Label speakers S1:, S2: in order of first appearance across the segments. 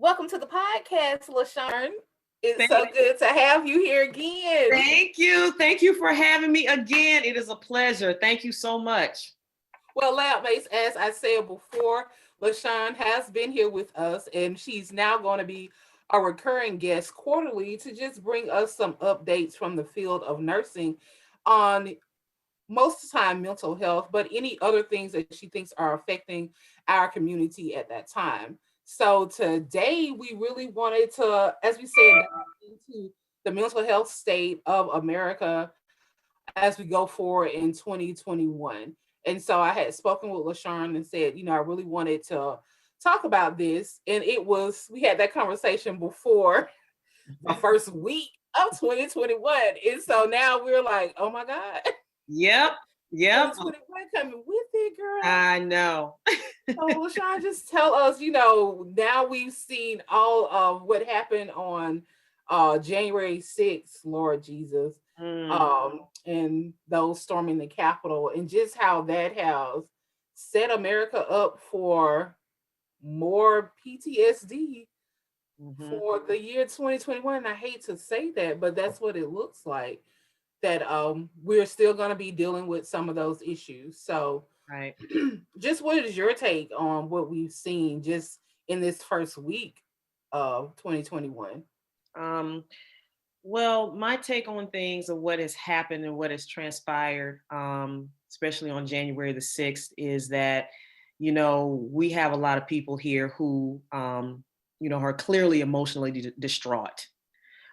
S1: Welcome to the podcast, LuSharn. It's
S2: Thank,
S1: so good to have you here again.
S2: thank you. Thank you for having me again. It is a pleasure. Thank you so much.
S1: Well, Lab Mates, as I said before, LaShawn has been here with us, and she's now going to be a recurring guest quarterly to just bring us some updates from the field of nursing on most of the time mental health, but any other things that she thinks are affecting our community at that time. So today we really wanted to, as we said, dive into the mental health state of America as we go forward in 2021. And so I had spoken with LaShawn and said, I really wanted to talk about this. And we had that conversation before the first week of 2021. And so now we're like, oh my God,
S2: Yep. Yep.
S1: 2021 coming with it, girl.
S2: I know.
S1: So LaShawn, just tell us, now we've seen all of what happened on January 6th, Lord Jesus,
S2: Mm,
S1: and those storming the Capitol, and just how that has set America up for more PTSD
S2: mhm.
S1: for the year 2021. And I hate to say that, but that's what it looks like. That we're still going to be dealing with some of those issues. So
S2: Right.
S1: just what is your take on what we've seen just in this first week of 2021?
S2: Um, well, my take on things of what has happened and what has transpired, especially on January the 6th, is that, we have a lot of people here who, are clearly emotionally distraught.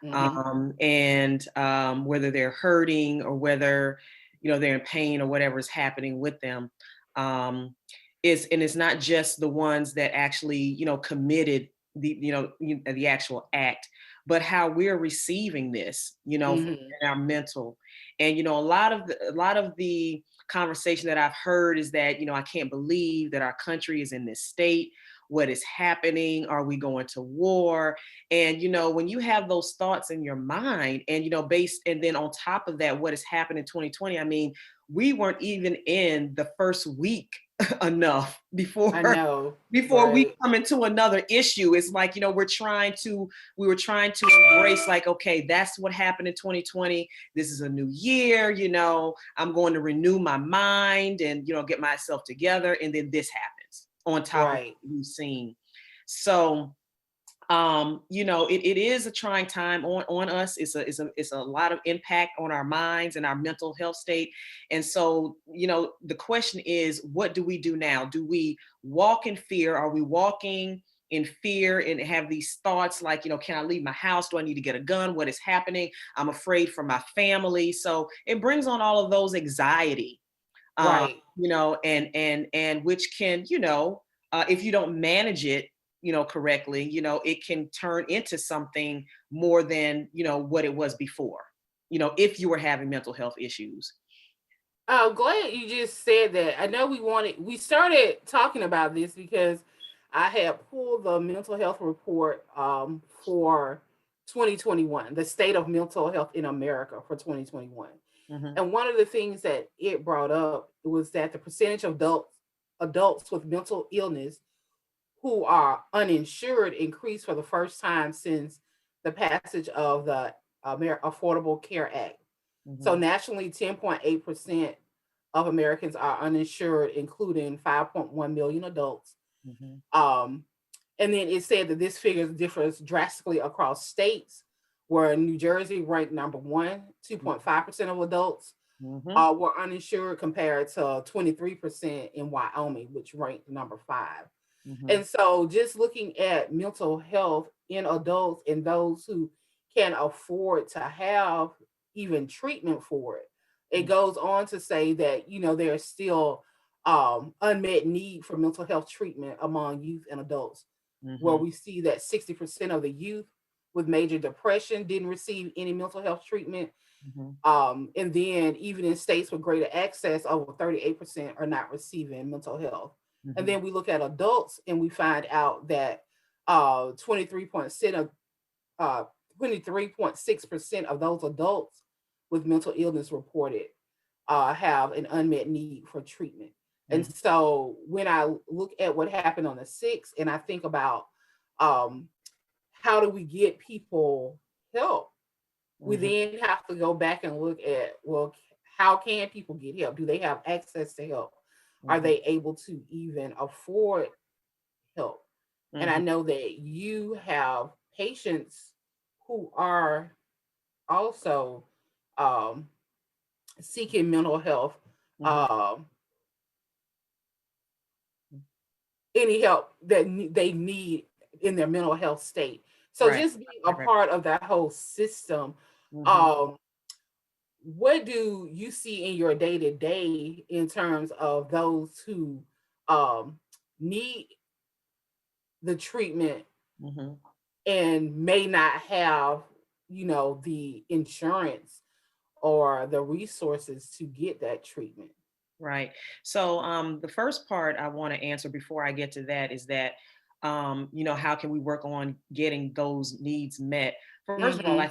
S1: Mm-hmm.
S2: And whether they're hurting or whether they're in pain or whatever is happening with them, um, and it's not just the ones that actually committed the actual act, but how we're receiving this
S1: Mm-hmm.
S2: in our mental. And a lot of the conversation that I've heard is that I can't believe that our country is in this state. What is happening? Are we going to war? And when you have those thoughts in your mind, and based, and then on top of that, what has happened in 2020, I mean, we weren't even in the first week enough
S1: I
S2: before
S1: know,
S2: before we
S1: right?
S2: come into another issue. It's like, we were trying to embrace, like, okay, that's what happened in 2020. This is a new year, I'm going to renew my mind and get myself together, and then this happens on top of
S1: Right.
S2: what we've seen. So it is a trying time on us. It's a lot of impact on our minds and our mental health state. And so, the question is, what do we do now? Do we walk in fear? Are we walking in fear and have these thoughts like, can I leave my house? Do I need to get a gun? What is happening? I'm afraid for my family. So it brings on all of those anxiety,
S1: Right.
S2: and which can, if you don't manage it, correctly, it can turn into something more than, what it was before, if you were having mental health issues.
S1: I'm glad you just said that. I know we started talking about this because I had pulled the mental health report for 2021, the state of mental health in America for 2021.
S2: Hmm.
S1: And one of the things that it brought up was that the percentage of adults with mental illness who are uninsured increased for the first time since the passage of the Affordable Care Act. So
S2: Hmm.
S1: nationally, 10.8% of Americans are uninsured, including 5.1 million adults.
S2: Hmm.
S1: Um, and then it said that this figure differs drastically across states, where New Jersey ranked number one, 2.5% of adults
S2: Hmm.
S1: were uninsured compared to 23% in Wyoming, which ranked number five.
S2: Hmm.
S1: And so just looking at mental health in adults and those who can afford to have even treatment for it, it goes on to say that, there's still unmet need for mental health treatment among youth and adults, where
S2: Hmm.
S1: we see that 60% of the youth with major depression didn't receive any mental health treatment.
S2: Hmm.
S1: And then even in states with greater access, over 38% are not receiving mental health. And
S2: Hmm.
S1: then we look at adults and we find out that 23% of 23.6% of those adults with mental illness reported have an unmet need for treatment. And
S2: Hmm.
S1: so when I look at what happened on the 6th and I think about um, how do we get people help? We
S2: Mhm.
S1: then have to go back and look at, well, how can people get help? Do they have access to help? Are
S2: Mhm.
S1: they able to even afford help? And I
S2: Mhm.
S1: know that you have patients who are also um, seeking mental health,
S2: Mhm.
S1: um, any help that they need in their mental health state. So
S2: Right.
S1: just being a
S2: Right. Right.
S1: part of that whole system,
S2: Mhm.
S1: um, what do you see in your day to day in terms of those who um, need the treatment
S2: Mhm.
S1: and may not have, the insurance or the resources to get that treatment?
S2: Right. So the first part I want to answer before I get to that is that how can we work on getting those needs met? First of all,
S1: Mm-hmm.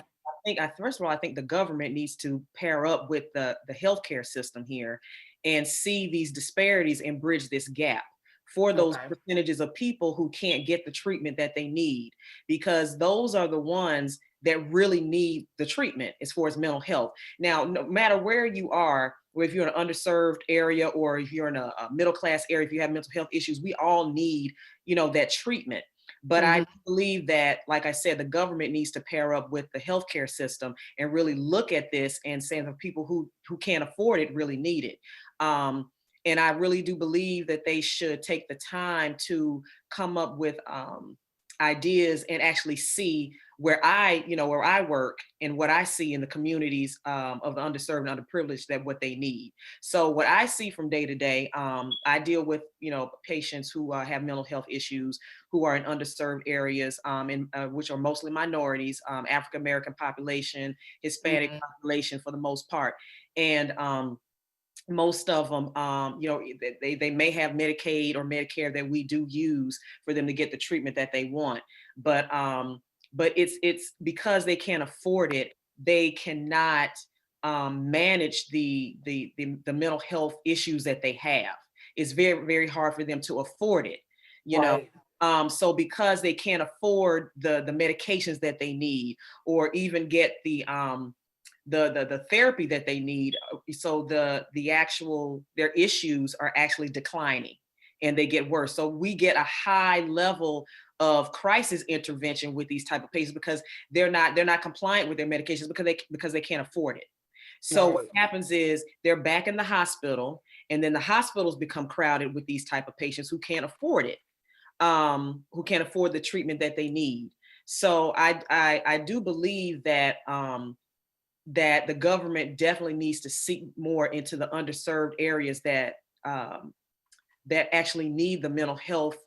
S2: I think the government needs to pair up with the healthcare system here and see these disparities and bridge this gap for those
S1: Okay.
S2: percentages of people who can't get the treatment that they need, because those are the ones that really need the treatment as far as mental health. Now, no matter where you are, or if you're in an underserved area, or if you're in a middle class area, if you have mental health issues, we all need, that treatment. But I
S1: Mm-hmm.
S2: believe that, like I said, the government needs to pair up with the healthcare system and really look at this and say the people who can't afford it really need it. Um, and I really do believe that they should take the time to come up with ideas and actually see where I work and what I see in the communities of the underserved and underprivileged, that what they need. So what I see from day to day, I deal with patients who have mental health issues, who are in underserved areas, which are mostly minorities, African American population, Hispanic
S1: Mm-hmm.
S2: population for the most part, and most of them, they may have Medicaid or Medicare that we do use for them to get the treatment that they want. But it's because they can't afford it, they cannot manage the mental health issues that they have. It's very, very hard for them to afford it, you know.
S1: Right.
S2: So because they can't afford the medications that they need, or even get the therapy that they need, so the actual their issues are actually declining and they get worse. So we get a high level of crisis intervention with these type of patients because they're not compliant with their medications because they can't afford it. So what
S1: Right.
S2: happens is they're back in the hospital, and then the hospitals become crowded with these type of patients who can't afford it, who can't afford the treatment that they need. So I do believe that the government definitely needs to seek more into the underserved areas um, that actually need the mental health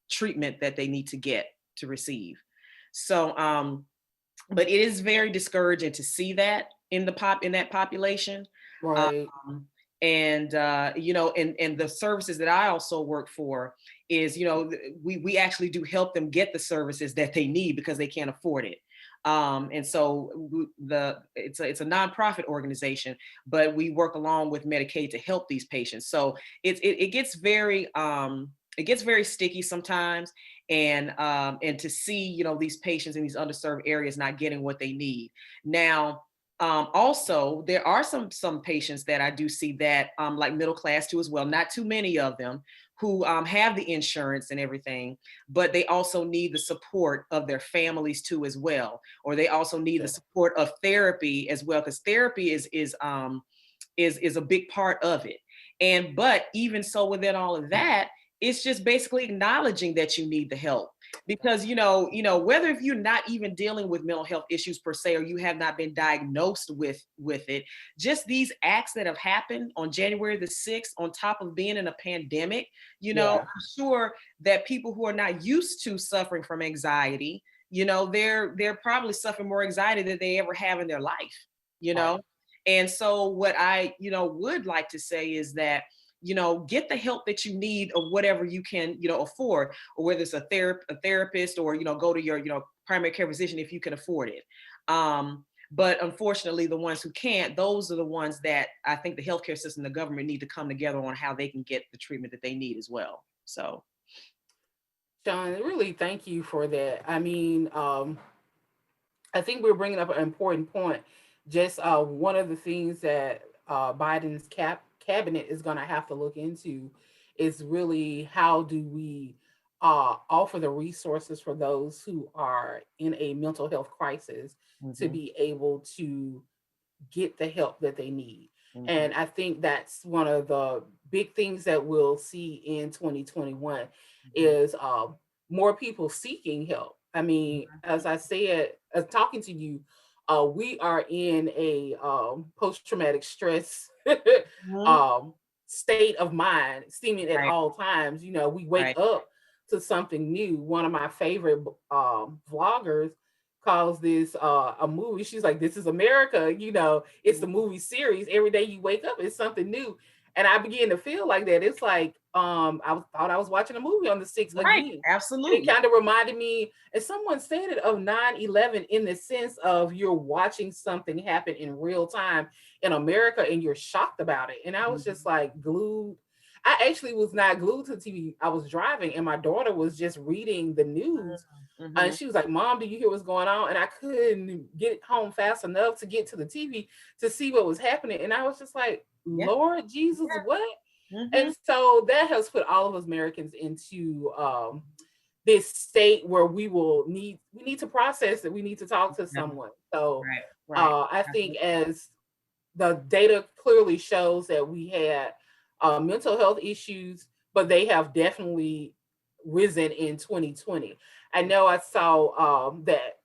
S2: treatment that they need to get to receive. So, but it is very discouraging to see that in that population.
S1: Right.
S2: Um, and and the services that I also work for is, we actually do help them get the services that they need because they can't afford it. And so it's a nonprofit organization, but we work along with Medicaid to help these patients. So it gets very sticky sometimes, and to see these patients in these underserved areas not getting what they need. Now, also, there are some patients that I do see that, like middle class too as well. Not too many of them who have the insurance and everything, but they also need the support of their families too as well, or they also need the
S1: Yeah.
S2: support of therapy as well, because therapy is a big part of it. And but even so, within all of that, it's just basically acknowledging that you need the help, because whether if you're not even dealing with mental health issues per se, or you have not been diagnosed with it, just these acts that have happened on January the 6th, on top of being in a pandemic,
S1: Yeah.
S2: I'm sure that people who are not used to suffering from anxiety, they're probably suffering more anxiety than they ever have in their life, you
S1: Right.
S2: know. And so what I, would like to say is that, get the help that you need, or whatever you can, afford, or whether it's a therapist, or, go to your, primary care physician if you can afford it. But unfortunately, the ones who can't, those are the ones that I think the healthcare system, the government need to come together on how they can get the treatment that they need as well. So.
S1: Sean, really thank you for that. I mean, I think we're bringing up an important point. Just one of the things that Biden's cabinet is going to have to look into is really how do we offer the resources for those who are in a mental health crisis to
S2: Mm-hmm.
S1: be able to get the help that they need.
S2: Mm-hmm.
S1: And I think that's one of the big things that we'll see in 2021
S2: Mm-hmm.
S1: is more people seeking help. I mean, as I said, as talking to you, we are in a post-traumatic stress
S2: Mm-hmm.
S1: um, state of mind, seeming at
S2: Right.
S1: all times. You know, we wake
S2: Right.
S1: up to something new. One of my favorite vloggers calls this a movie. She's like, "This is America." You know, it's the movie series. Every day you wake up, it's something new, and I begin to feel like that. It's like thought I was watching a movie on the sixth
S2: Right.
S1: again. And it
S2: Absolutely.
S1: kind of reminded me, and someone said it, of 9/11 in the sense of you're watching something happen in real time in America and you're shocked about it. And I was just
S2: Mm-hmm.
S1: like glued. I actually was not glued to the TV. I was driving and my daughter was just reading the news, and
S2: Mm-hmm.
S1: she was like, "Mom, do you hear what's going on?" And I couldn't get home fast enough to get to the TV to see what was happening. And I was just like,
S2: Yeah.
S1: "Lord Jesus, what?"
S2: Mm-hmm.
S1: And so that has put all of us Americans into this state where we need to process it. We need to talk to
S2: Yeah.
S1: someone. So
S2: Right. Right.
S1: I think
S2: Absolutely.
S1: as the data clearly shows that we had mental health issues, but they have definitely risen in 2020. I know I saw that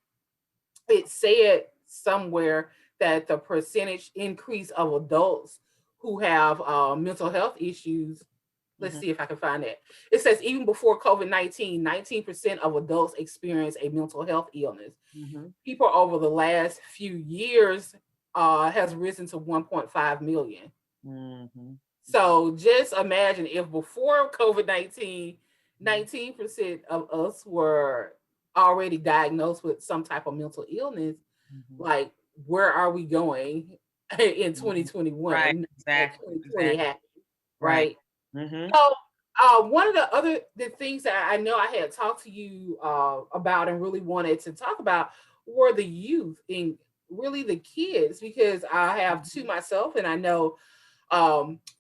S1: it said somewhere that the percentage increase of adults who have mental health issues. Let's
S2: Mm-hmm.
S1: see if I can find it. It says even before COVID-19, 19% of adults experience a mental health illness.
S2: Mm-hmm.
S1: People over the last few years has risen to 1.5 million.
S2: Mm-hmm.
S1: So just imagine if before COVID-19,
S2: Mm-hmm.
S1: 19% of us were already diagnosed with some type of mental illness.
S2: Mm-hmm.
S1: Like, where are we going in
S2: Mm-hmm.
S1: 2021
S2: Right.
S1: that
S2: Exactly.
S1: 2020
S2: Exactly.
S1: happened,
S2: Right.
S1: right?
S2: Mm-hmm.
S1: So, one of the things that I know I had talked to you about and really wanted to talk about were the youth and really the kids, because I have two
S2: Mm-hmm.
S1: myself, and I know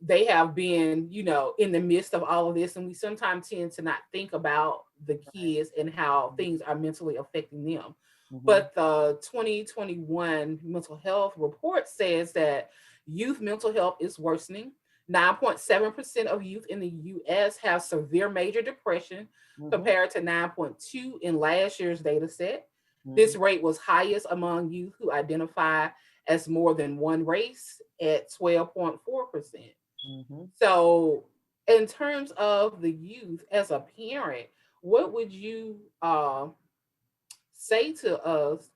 S1: they have been, you know, in the midst of all of this, and we sometimes tend to not think about the
S2: Right.
S1: kids and how things are mentally affecting them.
S2: Mm-hmm.
S1: But the 2021 mental health report says that youth mental health is worsening. 9.7% of youth in the US have severe major depression,
S2: Mm-hmm.
S1: compared to 9.2 in last year's data set.
S2: Mm-hmm.
S1: This rate was highest among youth who identify as more than one race at 12.4%.
S2: Mm-hmm.
S1: So, in terms of the youth, as a parent, what would you say to us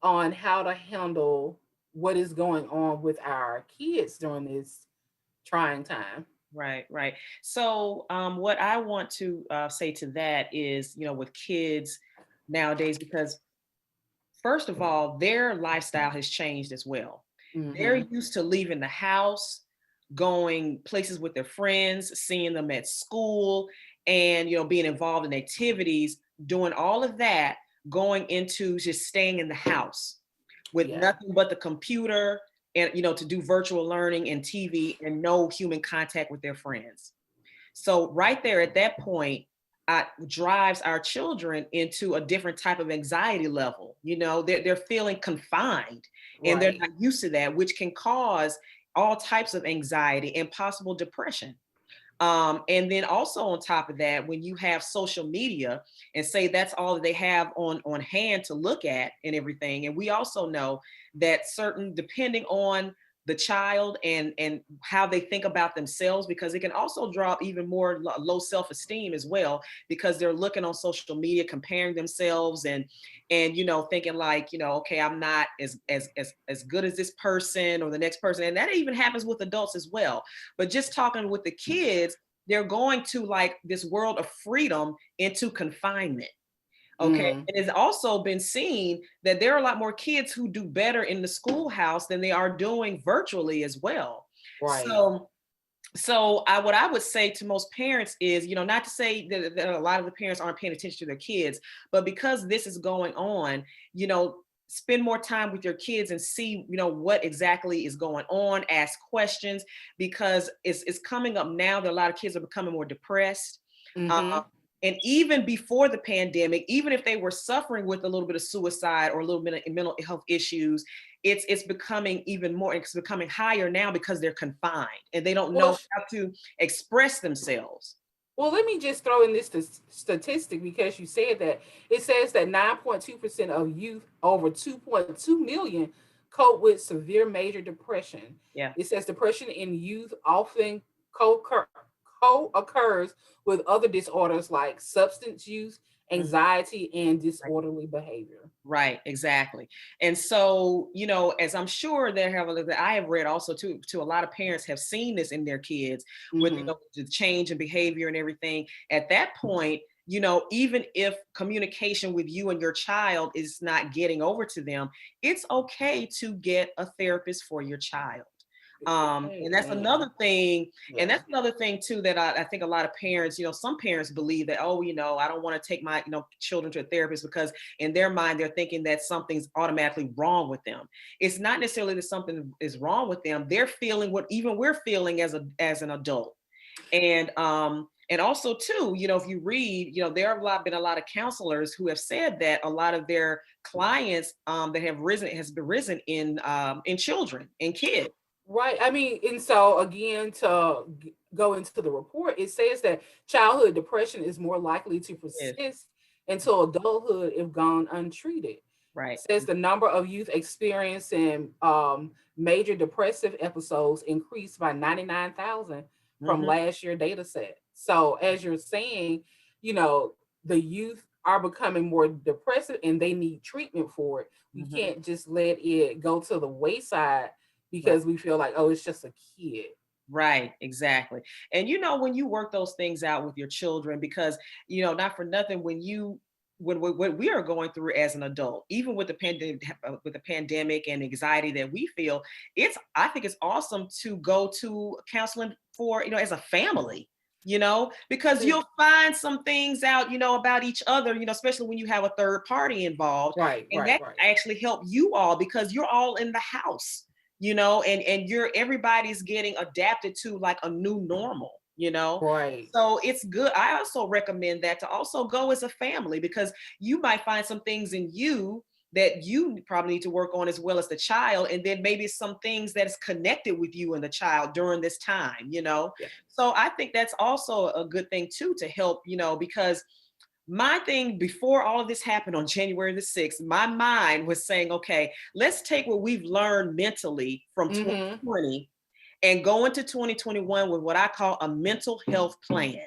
S1: on how to handle what is going on with our kids during this trying time?
S2: Right, right. So, what I want to say to that is, with kids nowadays, because first of all, their lifestyle has changed as well. They're
S1: Hmm.
S2: used to leaving the house, going places with their friends, seeing them at school, and being involved in activities, doing all of that, going into just staying in the house with
S1: Yeah.
S2: nothing but the computer and to do virtual learning and TV and no human contact with their friends. So right there at that point, drives our children into a different type of anxiety level. They're feeling confined and they're
S1: Right.
S2: not used to that, which can cause all types of anxiety and possible depression. And then also on top of that, when you have social media and say that's all that they have on hand to look at and everything, and we also know that certain, depending on the child and how they think about themselves, because it can also drop even more low self-esteem as well, because they're looking on social media, comparing themselves and thinking like, okay, I'm not as good as this person or the next person. And that even happens with adults as well. But just talking with the kids, they're going to like this world of freedom into confinement. Okay.
S1: Mm.
S2: And it's also been seen that there are a lot more kids who do better in the schoolhouse than they are doing virtually as well.
S1: Right.
S2: So So what I would say to most parents is, not to say that a lot of the parents aren't paying attention to their kids, but because this is going on, spend more time with your kids and see, what exactly is going on, ask questions, because it's coming up now that a lot of kids are becoming more depressed.
S1: Mm-hmm.
S2: And even before the pandemic, even if they were suffering with a little bit of suicide or a little bit of mental health issues, it's becoming even more, it's becoming higher now because they're confined and they don't
S1: Well,
S2: know how to express themselves.
S1: Well, let me just throw in this statistic because you said that. It says that 9.2% of youth over 2.2 million cope with severe major depression.
S2: Yeah.
S1: It says depression in youth often co-occurs with other disorders like substance use,
S2: Mhm.
S1: anxiety, and disorderly behavior.
S2: Right, exactly. And so, as I'm sure that I have read also to a lot of parents have seen this in their kids with
S1: Mm-hmm.
S2: the change in behavior and everything. At that point, even if communication with you and your child is not getting over to them, it's okay to get a therapist for your child. And that's
S1: Amen.
S2: another thing, and
S1: Yeah.
S2: that's another thing too that I think a lot of parents, some parents believe that, oh, I don't want to take my, children to a therapist because in their mind they're thinking that something's automatically wrong with them. It's not necessarily that something is wrong with them. They're feeling what even we're feeling as an adult. And also too, if you read, there have been a lot of counselors who have said that a lot of their clients that have risen in children and kids.
S1: Right. I mean, and so again, to go into the report, it says that childhood depression is more likely to
S2: Yes.
S1: persist until adulthood if gone untreated.
S2: Right.
S1: Says the number of youth experiencing major depressive episodes increased by 99,000 from
S2: Hmm.
S1: last year data set. So as you're saying, the youth are becoming more depressive and they need treatment for it. We
S2: Hmm.
S1: can't just let it go to the wayside
S2: Right.
S1: because we feel like, oh, it's just a kid.
S2: Right, exactly. And when you work those things out with your children, because not for nothing, when what we are going through as an adult, even with the pandemic and anxiety that we feel, I think it's awesome to go to counseling for as a family. Because
S1: Yeah.
S2: you'll find some things out, about each other, especially when you have a third party involved.
S1: Right,
S2: And
S1: right,
S2: that
S1: right.
S2: can actually help you all because you're all in the house, and everybody's getting adapted to like a new normal.
S1: Right.
S2: So it's good. I also recommend that to also go as a family because you might find some things in you that you probably need to work on as well as the child, and then maybe some things that is connected with you and the child during this time.
S1: Yeah.
S2: So I think that's also a good thing too, to help, because my thing before all of this happened on January the 6th, my mind was saying, okay, let's take what we've learned mentally from
S1: Mm-hmm.
S2: 2020 and go into 2021 with what I call a mental health plan.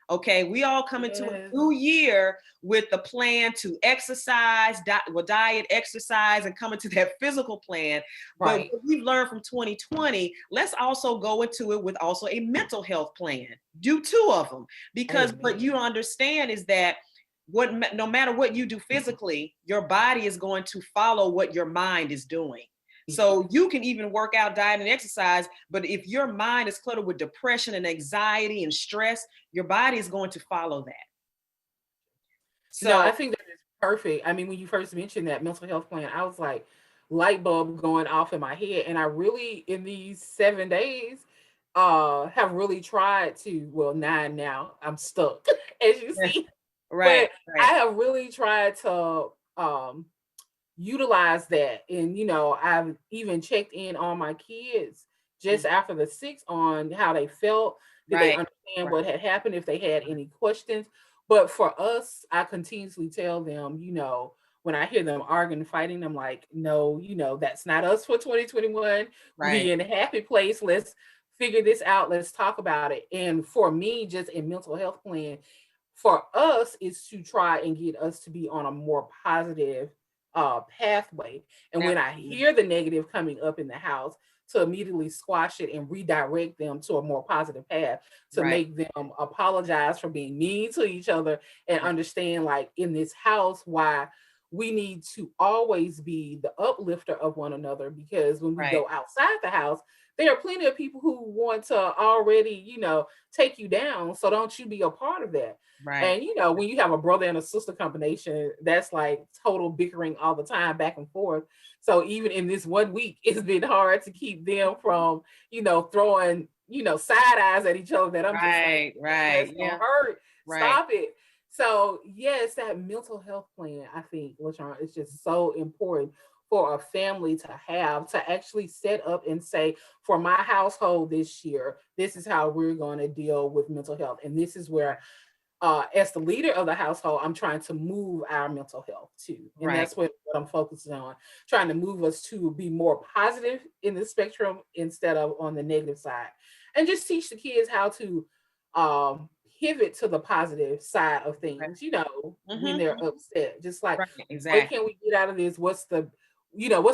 S2: Okay, we all come into a
S1: Yes.
S2: new year with the plan to exercise, diet, exercise, and come into that physical plan. But
S1: Right.
S2: what we've learned from 2020, let's also go into it with also a mental health plan. Do two of them, because what you
S1: Amen.
S2: understand is that no matter what you do physically, your body is going to follow what your mind is doing. So you can even work out, diet, and exercise, but if your mind is cluttered with depression and anxiety and stress, your body is going to follow that.
S1: No, I
S2: So,
S1: think that is perfect. I mean, when you first mentioned that mental health plan, I was like, light bulb going off in my head. And I really, in these 7 days, have really tried to, well, nine now, I'm stuck, as you
S2: yeah,
S1: see.
S2: right,
S1: But
S2: right.
S1: I have really tried to utilize that. And, I've even checked in on my kids just after the six on how they felt. Did they
S2: Right,
S1: understand
S2: right,
S1: what had happened? If they had any questions. But for us, I continuously tell them, when I hear them arguing, fighting, I'm like, no, that's not us for 2021. We
S2: right.
S1: in a happy place. Let's figure this out. Let's talk about it. And for me, just in mental health plan, for us is to try and get us to be on a more positive pathway. And when I
S2: Absolutely.
S1: hear the negative coming up in the house, to immediately squash it and redirect them to a more positive path, to
S2: Right,
S1: make them apologize for being mean to each other and
S2: right,
S1: understand, like, in this house, why we need to always be the uplifter of one another, because when we
S2: Right.
S1: go outside the house, there are plenty of people who want to already, take you down. So don't you be a part of that.
S2: Right.
S1: And when you have a brother and a sister combination, that's like total bickering all the time, back and forth. So even in this one week, it's been hard to keep them from, throwing, side eyes at each other, that I'm just like,
S2: Right. Right.
S1: that's gonna
S2: Yeah.
S1: hurt.
S2: Right.
S1: Stop it. So yes, that mental health plan, I think, LuSharn, is just so important for a family to have, to actually set up and say, for my household this year, this is how we're going to deal with mental health. And this is where, as the leader of the household, I'm trying to move our mental health too. And
S2: Right.
S1: that's what I'm focusing on, trying to move us to be more positive in the spectrum instead of on the negative side. And just teach the kids how to pivot to the positive side of
S2: Right.
S1: things, when
S2: Mm-hmm.
S1: they're upset. Just like,
S2: Right.
S1: what
S2: Exactly.
S1: can we get out of this? What's the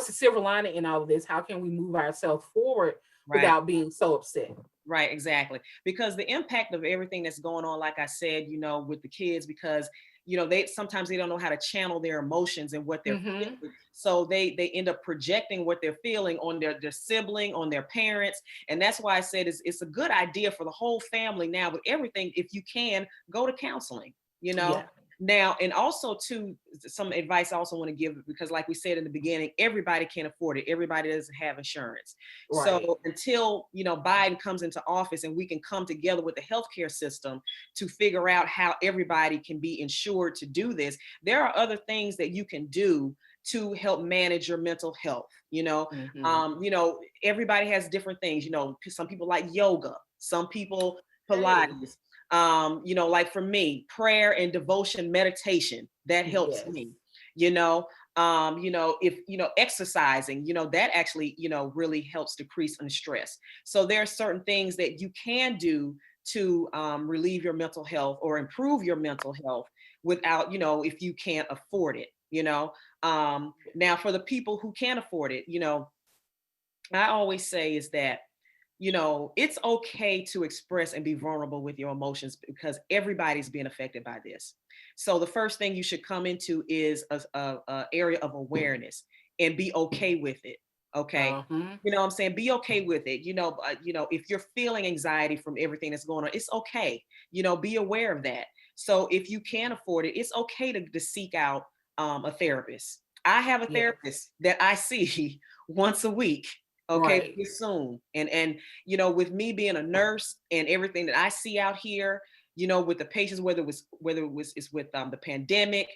S1: silver lining in all of this? How can we move ourselves forward
S2: Right.
S1: without being so upset?
S2: Right, exactly. Because the impact of everything that's going on, like I said, with the kids, because they sometimes they don't know how to channel their emotions and what they're
S1: Mm-hmm.
S2: feeling. So they end up projecting what they're feeling on their sibling, on their parents. And that's why I said it's a good idea for the whole family now with everything, if you can, go to counseling, you know.
S1: Yeah.
S2: Now, and also too, some advice I also want to give, because like we said in the beginning, everybody can't afford it. Everybody doesn't have insurance.
S1: Right.
S2: So until Biden comes into office and we can come together with the healthcare system to figure out how everybody can be insured to do this, there are other things that you can do to help manage your mental health.
S1: Mm-hmm.
S2: Everybody has different things. Some people like yoga, some people
S1: Hey.
S2: Pilates. Like for me, prayer and devotion, meditation, that helps
S1: Yes.
S2: me. You know, if exercising, that actually really helps decrease in stress. So there are certain things that you can do to relieve your mental health or improve your mental health without, if you can't afford it. Now for the people who can't afford it, I always say is that it's okay to express and be vulnerable with your emotions, because everybody's being affected by this. So the first thing you should come into is a area of awareness and be okay with it. Okay.
S1: Uh-huh.
S2: What I'm saying? Be okay with it. If you're feeling anxiety from everything that's going on, it's okay. Be aware of that. So if you can't afford it, it's okay to seek out a therapist. I have a
S1: Yes.
S2: therapist that I see once a week. Okay,
S1: Right.
S2: soon. And with me being a nurse and everything that I see out here, with the patients, whether it was it's with the pandemic,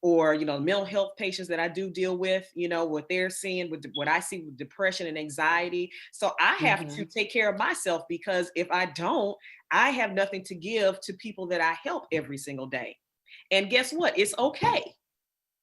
S2: or mental health patients that I do deal with, what they're seeing with what I see with depression and anxiety. So I have to
S1: Mm-hmm.
S2: take care of myself, because if I don't, I have nothing to give to people that I help every single day. And guess what? It's okay.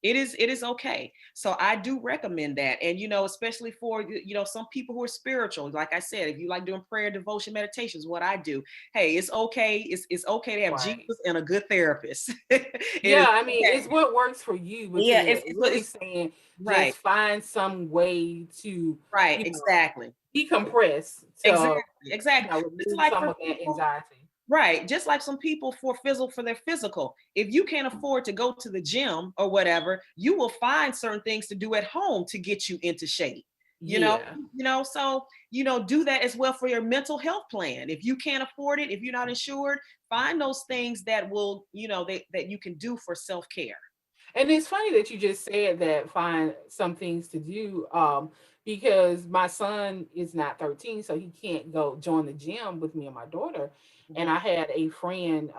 S2: It is okay. So I do recommend that. And especially for some people who are spiritual, like I said, if you like doing prayer, devotion, meditations, what I do, hey, it's okay. It's okay to have
S1: Right.
S2: Jesus and a good therapist. It is
S1: Yeah, I mean,
S2: okay.
S1: it's what works for you, but
S2: Yeah,
S1: you're really
S2: it's
S1: saying
S2: right.
S1: just find some way to,
S2: Right,
S1: you know,
S2: exactly.
S1: decompress to,
S2: Exactly, exactly. Just
S1: remove
S2: like
S1: some
S2: for
S1: of that
S2: people,
S1: anxiety.
S2: right, just like some people for their physical. If you can't afford to go to the gym or whatever, you will find certain things to do at home to get you into shape. You know,
S1: Yeah.
S2: so do that as well for your mental health plan. If you can't afford it, if you're not insured, find those things that will, that you can do for self-care.
S1: And it's funny that you just said that, find some things to do, because my son is not 13, so he can't go join the gym with me and my daughter. And
S2: Mhm.
S1: I had a friend,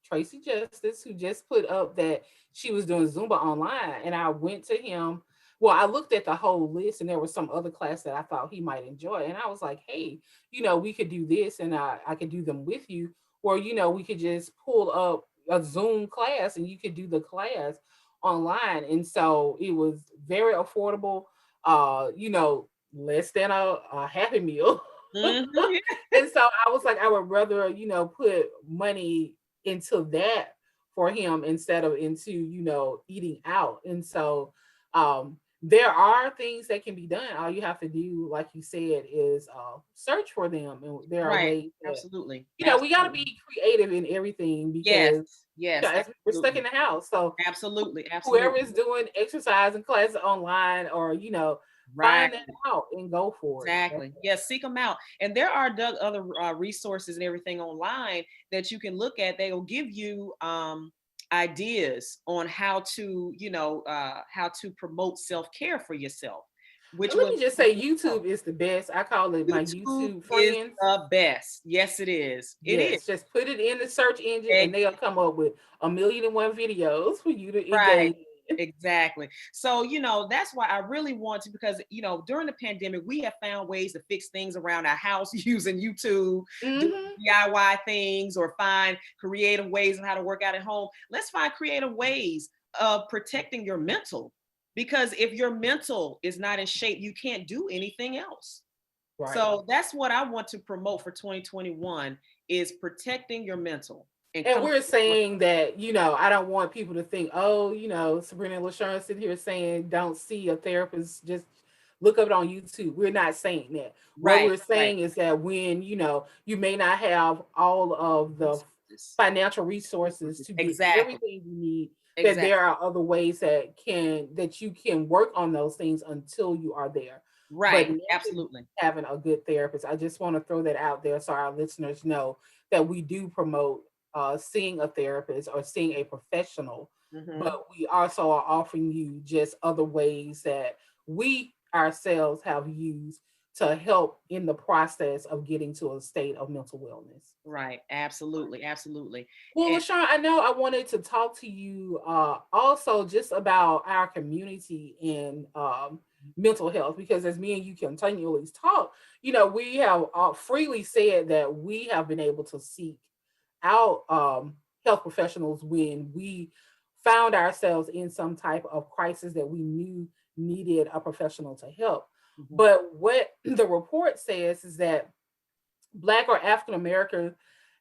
S1: Tracy Justice, who just put up that she was doing Zumba online. And I went to him. Well, I looked at the whole list, and there was some other class that I thought he might enjoy. And I was like, hey, we could do this, and I could do them with you. Or, we could just pull up a Zoom class and you could do the class online. And so it was very affordable, less than a Happy Meal.
S2: Mhm.
S1: And so I was like, I would rather, put money into that for him instead of into, eating out. And so there are things that can be done. All you have to do, like you said, is search for them, and there are
S2: Right.
S1: ways that
S2: Absolutely.
S1: we got to
S2: Absolutely.
S1: be creative in everything
S2: Yes.
S1: because
S2: Yes.
S1: as we're stuck in
S2: Absolutely.
S1: the house. So
S2: Absolutely.
S1: whoever
S2: Absolutely.
S1: is doing exercise and classes online, or
S2: Right.
S1: find that out and go for it.
S2: Exactly. Yeah, seek them out. And there are other resources and everything online that you can look at. They'll give you ideas on how to, how to promote self-care for yourself, which
S1: And let
S2: will
S1: me just say, YouTube is the best. I call it my
S2: YouTube
S1: YouTube
S2: is
S1: friends.
S2: the best. Yes, it is. It is.
S1: Yes, just put it in the search engine and
S2: Ex-
S1: they'll come up with 1,000,001 videos for you to
S2: Right.
S1: engage in.
S2: Exactly. So, that's why I really want to, because, during the pandemic, we have found ways to fix things around our house using YouTube, do
S1: Hmm.
S2: DIY things, or find creative ways on how to work out at home. Let's find creative ways of protecting your mental, because if your mental is not in shape, you can't do anything else.
S1: Right.
S2: So that's what I want to promote for 2021, is protecting your mental and
S1: And
S2: coming
S1: we're
S2: up with.
S1: saying that, I don't want people to think, oh, Sabrina and LuSharn sitting here saying, don't see a therapist, just look up it on YouTube. We're not saying that. What
S2: Right,
S1: we're
S2: right.
S1: saying is that when, you may not have all of the
S2: Resources.
S1: financial resources
S2: Resources.
S1: to get
S2: Exactly.
S1: everything you need, that
S2: Exactly.
S1: there are other ways that you can work on those things until you are there. But
S2: Right.
S1: nothing beats
S2: Absolutely.
S1: having a good therapist. I just want to throw that out there so our listeners know that we do promote seeing a therapist or seeing a professional, but
S2: Hmm.
S1: we also are offering you just other ways that we ourselves have used to help in the process of getting to a state of mental wellness.
S2: Right. Absolutely. Absolutely.
S1: Well,
S2: And
S1: LaShawn, I know I wanted to talk to you also just about our community in mental health, because as me and you continually talk, we have freely said that we have been able to seek out health professionals when we found ourselves in some type of crisis that we knew needed a professional to help.
S2: mhm,
S1: But what the report says is that Black or African Americans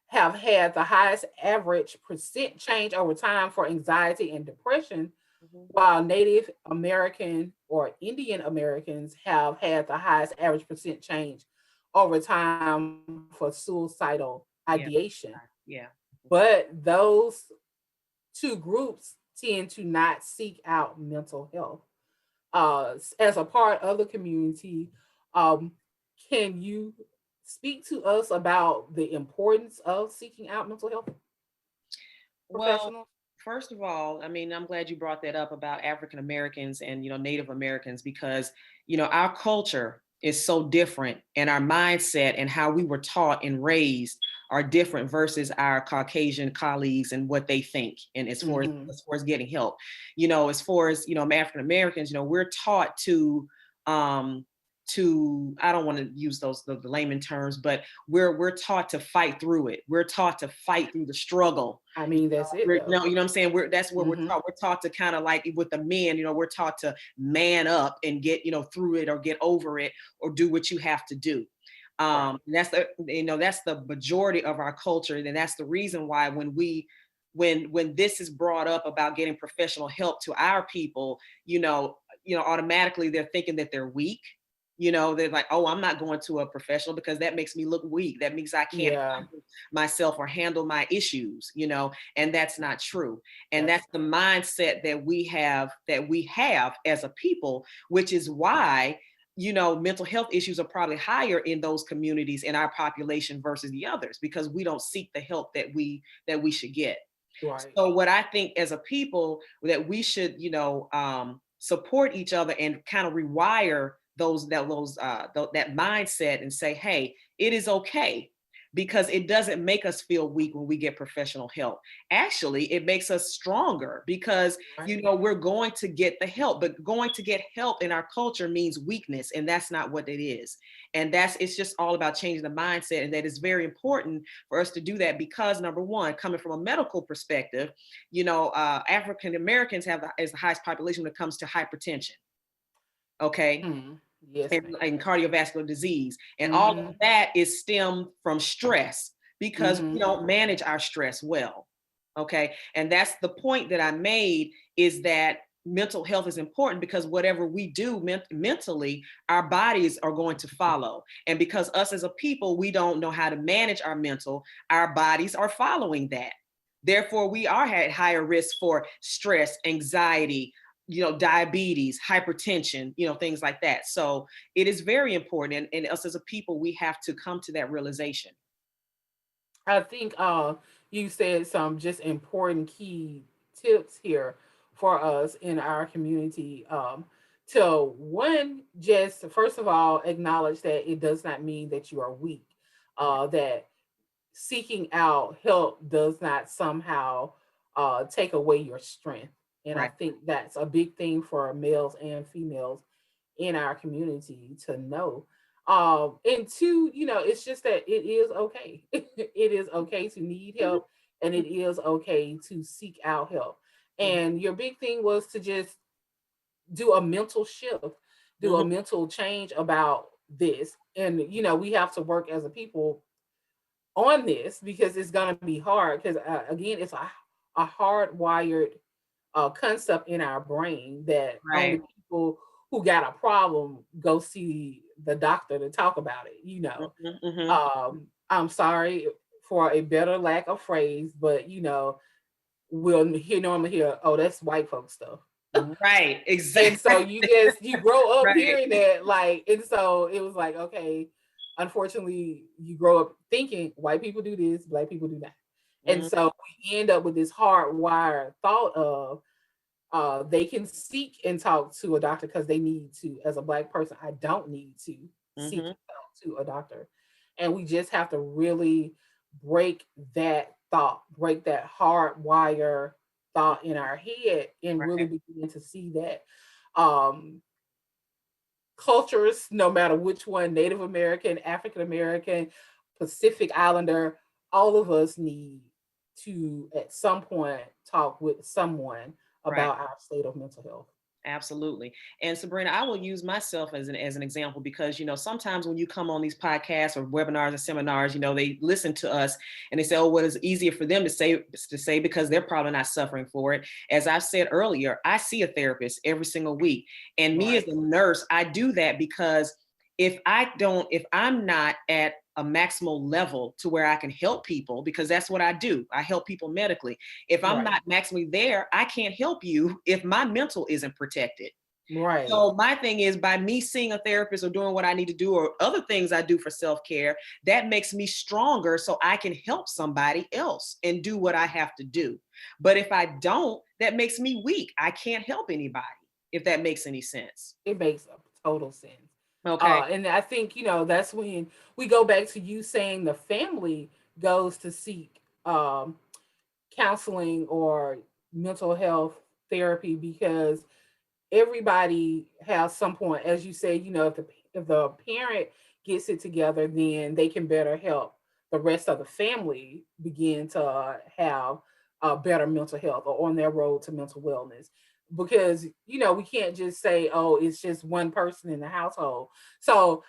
S1: have had the highest average percent change over time for anxiety and depression,
S2: mhm,
S1: while Native American or Indian Americans have had the highest average percent change over time for suicidal
S2: yeah.
S1: ideation.
S2: Yeah.
S1: But those two groups tend to not seek out mental health. As a part of the community, um, can you speak to us about the importance of seeking out mental health
S2: Well,
S1: professionals?
S2: first of all, I mean, I'm glad you brought that up about African Americans and, Native Americans, because, our culture is so different, and our mindset and how we were taught and raised are different versus our Caucasian colleagues and what they think. And as far as
S1: Hmm.
S2: getting help, as far as, African Americans, we're taught um, I don't want to use the layman terms, but we're taught to fight through it. We're taught to fight through the struggle.
S1: I mean, that's it
S2: We're,
S1: though.
S2: what I'm saying? That's what we're
S1: Hmm.
S2: taught. We're taught to kind of like with the men, we're taught to man up and get, through it or get over it or do what you have to do.
S1: Right.
S2: That's the majority of our culture. And that's the reason why when this is brought up about getting professional help to our people, automatically they're thinking that they're weak. They're like, oh, I'm not going to a professional because that makes me look weak. That means I can't
S1: Yeah,
S2: handle myself or handle my issues, and that's not true. And
S1: that's
S2: that's the mindset that we have as a people, which is why mental health issues are probably higher in those communities in our population versus the others, because we don't seek the help that we should get.
S1: right.
S2: So what I think as a people that we should, support each other and kind of rewire that mindset and say, hey, it is okay, because it doesn't make us feel weak when we get professional help. Actually, it makes us stronger, because
S1: Right.
S2: we're going to get the help, but going to get help in our culture means weakness, and that's not what it is. And it's just all about changing the mindset, and that is very important for us to do that, because number one, coming from a medical perspective, African Americans is the highest population when it comes to hypertension, okay,
S1: Hmm. Yes,
S2: and
S1: ma'am.
S2: cardiovascular disease. And all of
S1: Hmm.
S2: that is stemmed from stress, because we
S1: Hmm.
S2: don't manage our stress well. Okay. And that's the point that I made, is that mental health is important because whatever we do mentally, our bodies are going to follow. And because us as a people, we don't know how to manage our mental, our bodies are following that. Therefore, we are at higher risk for stress, anxiety, diabetes, hypertension, things like that. So it is very important. And us as a people, we have to come to that realization.
S1: I think you said some just important key tips here for us in our community. To one, just first of all, acknowledge that it does not mean that you are weak. That seeking out help does not somehow take away your strength. And I
S2: Right.
S1: think that's a big thing for males and females in our community to know. And two, it's just that it is okay. It is okay to need
S2: Mhm.
S1: help, and it is okay to seek out help.
S2: Mhm.
S1: And your big thing was to just do a mental shift, do a
S2: Mhm.
S1: mental change about this. And we have to work as a people on this because it's going to be hard because again it's a hardwired concept in our brain that only
S2: Right.
S1: people who got a problem go see the doctor to talk about it.
S2: Mhm. Mhm.
S1: I'm sorry for a better lack of phrase, but we'll hear normally hear, oh, that's white folk stuff.
S2: Right.
S1: And so
S2: Exactly.
S1: you grow up
S2: Right.
S1: hearing that, like, and so it was like, okay, unfortunately, you grow up thinking white people do this, black people do that. And
S2: Mhm.
S1: so we end up with this hardwired thought of they can seek and talk to a doctor because they need to. As a black person, I don't need to seek
S2: Mhm.
S1: and talk to a doctor. And we just have to really break that thought, break that hardwire thought in our head and really
S2: Right.
S1: begin to see that um, cultures, no matter which one, Native American, African American, Pacific Islander, all of us need to at some point talk with someone
S2: Right.
S1: about our state of mental health.
S2: Absolutely. And Sabrina, I will use myself as an example because, sometimes when you come on these podcasts or webinars and seminars, they listen to us and they say, oh, well, it's easier for them to say because they're probably not suffering for it. As I said earlier, I see a therapist every single week. And me as
S1: Right.
S2: a nurse, I do that because if I'm not at a maximal level to where I can help people, because that's what I do. I help people medically. If I'm
S1: Right.
S2: not maximally there, I can't help you if my mental isn't protected.
S1: Right.
S2: So my thing is by me seeing a therapist or doing what I need to do or other things I do for self-care, that makes me stronger so I can help somebody else and do what I have to do. But if I don't, that makes me weak. I can't help anybody, if that makes any sense.
S1: It makes a total sense.
S2: Okay.
S1: And I think, that's when we go back to you saying the family goes to seek counseling or mental health therapy because everybody has some point, as you say, if the parent gets it together, then they can better help the rest of the family begin to have better mental health or on their road to mental wellness. Because we can't just say, oh, it's just one person in the household. So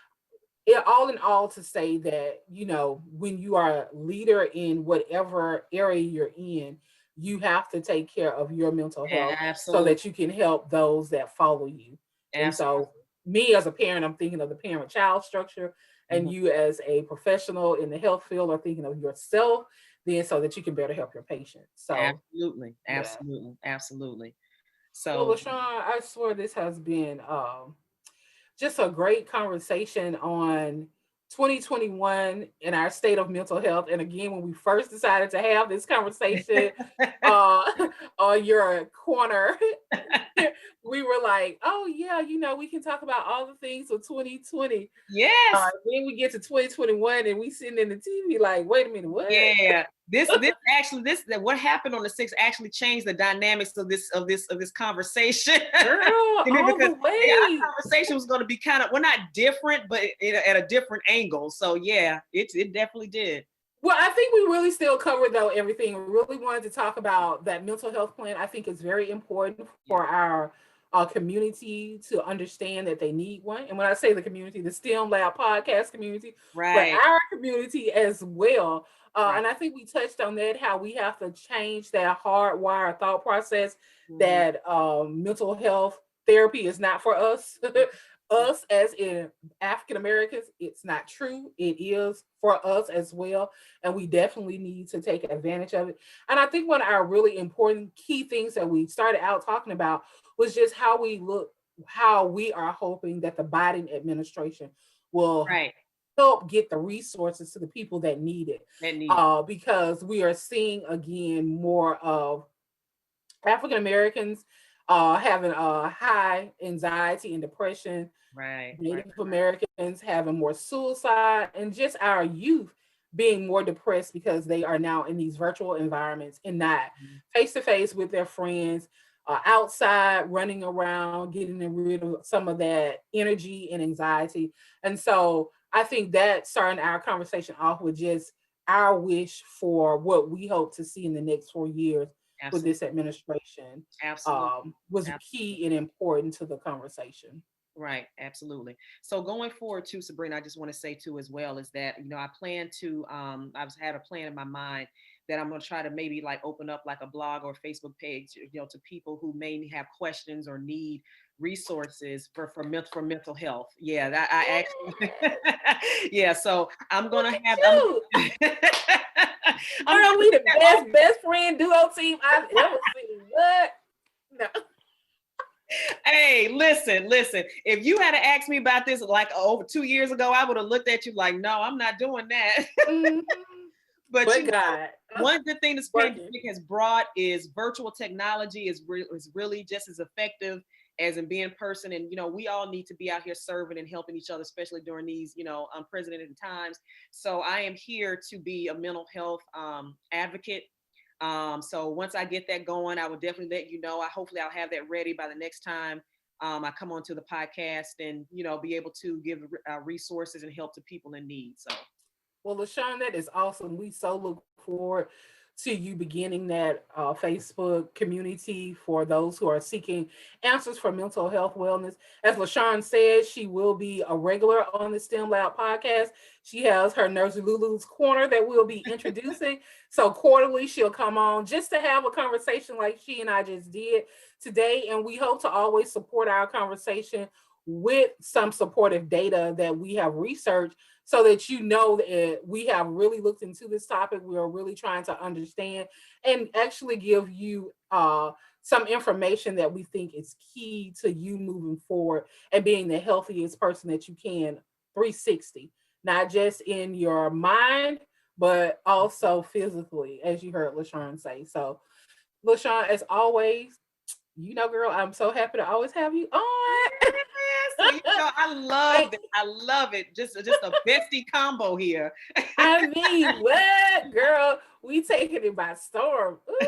S1: all in all, to say that when you are a leader in whatever area you're in, you have to take care of your mental health so
S2: Absolutely.
S1: that you can help those that follow you. And
S2: Absolutely.
S1: so me as a parent, I'm thinking of the parent child structure, and
S2: Mhm.
S1: you as a professional in the health field are thinking of yourself, then so that you can better help your patient. So
S2: Absolutely.
S1: yeah.
S2: Absolutely. Absolutely.
S1: Well,
S2: So
S1: LaShawn, I swear this has been just a great conversation on 2021 and our state of mental health. And again, when we first decided to have this conversation uh, on your corner, we were like, oh, yeah, we can talk about all the things of 2020.
S2: yes.
S1: Then we get to 2021 and we sitting in the TV like, wait a minute, what?
S2: Yeah. This actually this that what happened on the 6th actually changed the dynamics of this conversation.
S1: Girl, all
S2: Because
S1: the way.
S2: our conversation was going to be kind of, we're not different, but at a different angle. So yeah, it definitely did.
S1: Well, I think we really still covered though everything. We really wanted to talk about that mental health plan. I think it's very important
S2: Yeah.
S1: for our community to understand that they need one. And when I say the community, the STEM Lab podcast community, but
S2: Right.
S1: our community as well.
S2: Right.
S1: And I think we touched on that, how we have to change that hardwired thought process
S2: Mhm.
S1: that mental health therapy is not for us. Us as in African Americans, it's not true. It is for us as well. And we definitely need to take advantage of it. And I think one of our really important key things that we started out talking about was just how we look, how we are hoping that the Biden administration will
S2: Right.
S1: help get the resources to the people that need it.
S2: That need.
S1: Because we are seeing again more of African Americans having high anxiety and depression,
S2: Right. Right.
S1: Native Americans having more suicide, and just our youth being more depressed because they are now in these virtual environments and not
S2: Mhm.
S1: face to face with their friends, outside, running around, getting rid of some of that energy and anxiety. And so I think that starting our conversation off with just our wish for what we hope to see in the next 4 years with
S2: Absolutely.
S1: this administration
S2: Absolutely.
S1: was key and important to the conversation.
S2: Right, absolutely. So going forward too, Sabrina, I just want to say too as well is that I plan to I've had a plan in my mind that I'm going to try to maybe like open up like a blog or Facebook page, to people who may have questions or need resources for mental health. Yeah, that I actually yeah. So I'm
S1: Look
S2: gonna
S1: at
S2: have
S1: you.
S2: I'm
S1: Girl,
S2: gonna
S1: we
S2: do
S1: the
S2: that
S1: best friend duo team I've ever seen. What? No.
S2: Hey, listen. If you had to ask me about this like over 2 years ago, I would have looked at you like, no, I'm not doing that.
S1: Mhm.
S2: But
S1: But God,
S2: one good thing this
S1: working.
S2: pandemic has brought is virtual technology is really just as effective as in being in person. And we all need to be out here serving and helping each other, especially during these unprecedented times. So I am here to be a mental health advocate. So once I get that going, I will definitely let you know. Hopefully I'll have that ready by the next time I come onto the podcast and be able to give resources and help to people in need. So
S1: Well, LaShawn, that is awesome. We so look forward to you beginning that Facebook community for those who are seeking answers for mental health wellness. As LaShawn said, she will be a regular on the STEM Lab podcast. She has her Nurse LuLu's Corner that we'll be introducing. So quarterly, she'll come on just to have a conversation like she and I just did today. And we hope to always support our conversation with some supportive data that we have researched so that that we have really looked into this topic. We are really trying to understand and actually give you some information that we think is key to you moving forward and being the healthiest person that you can 360, not just in your mind, but also physically, as you heard LaShawn say. So, LaShawn, as always, girl, I'm so happy to always have you on.
S2: yes, I love it. I love it. Just a bestie combo here.
S1: I mean, what, girl? We taking it by storm. Ooh.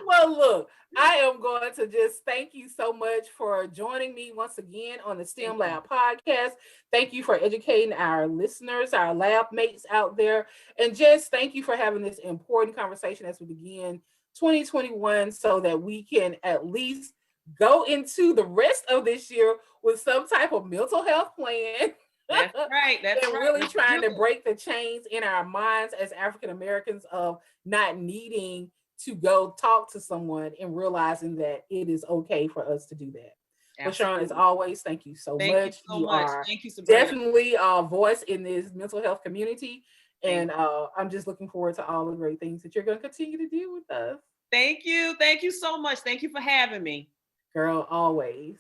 S1: Well, look, I am going to just thank you so much for joining me once again on the
S2: Thank
S1: STEM
S2: you.
S1: Lab podcast. Thank you for educating our listeners, our lab mates out there, and just thank you for having this important conversation as we begin 2021 so that we can at least go into the rest of this year with some type of mental health plan.
S2: That's right. That's
S1: And
S2: right.
S1: really
S2: Let's
S1: trying
S2: do
S1: to
S2: it.
S1: break the chains in our minds as African Americans of not needing to go talk to someone and realizing that it is okay for us to do that. LaShawn, as
S2: Absolutely.
S1: always, thank you so
S2: Thank you
S1: much.
S2: so
S1: You
S2: much.
S1: are
S2: Thank you, Sabrina.
S1: definitely a voice in this mental health community.
S2: Thank
S1: And I'm just looking forward to all the great things that you're going to continue to do with us.
S2: Thank you. Thank you so much. Thank you for having me.
S1: Girl, always.